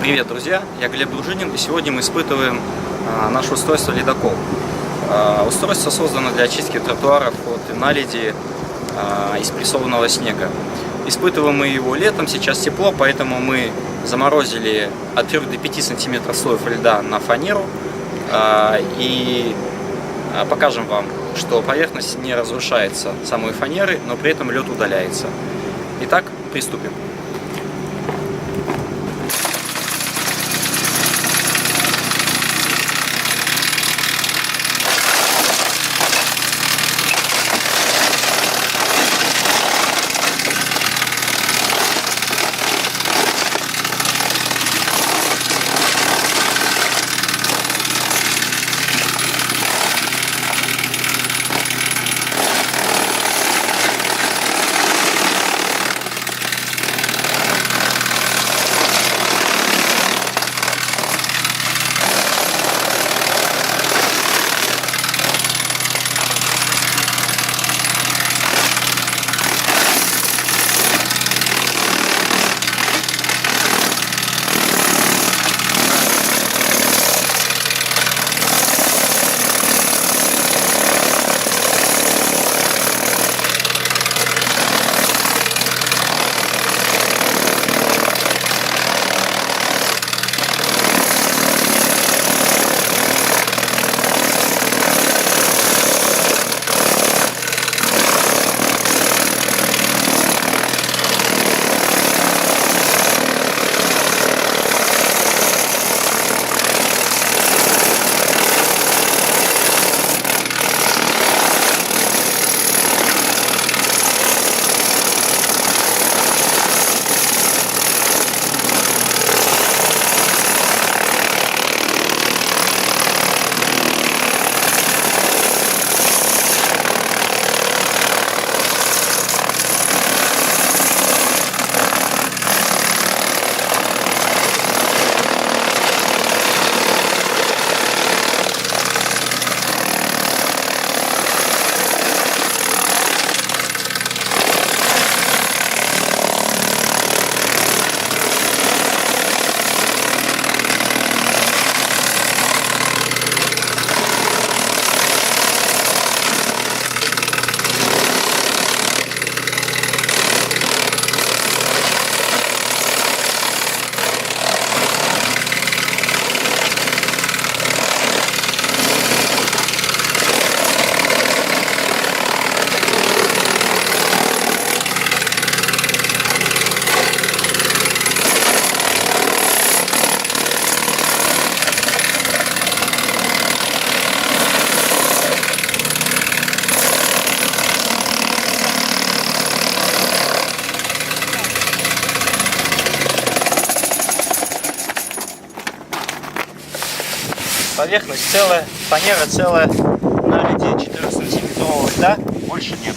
Привет, друзья! Я Глеб Дружинин, и сегодня мы испытываем наше устройство «Ледокол». Устройство создано для очистки тротуаров от наледи из прессованного снега. Испытываем мы его летом, сейчас тепло, поэтому мы заморозили от 3 до 5 сантиметров слоев льда на фанеру и покажем вам, что поверхность не разрушается самой фанеры, но при этом лед удаляется. Итак, приступим. Поверхность целая, фанера целая, наледи 4-сантиметрового льда больше нет.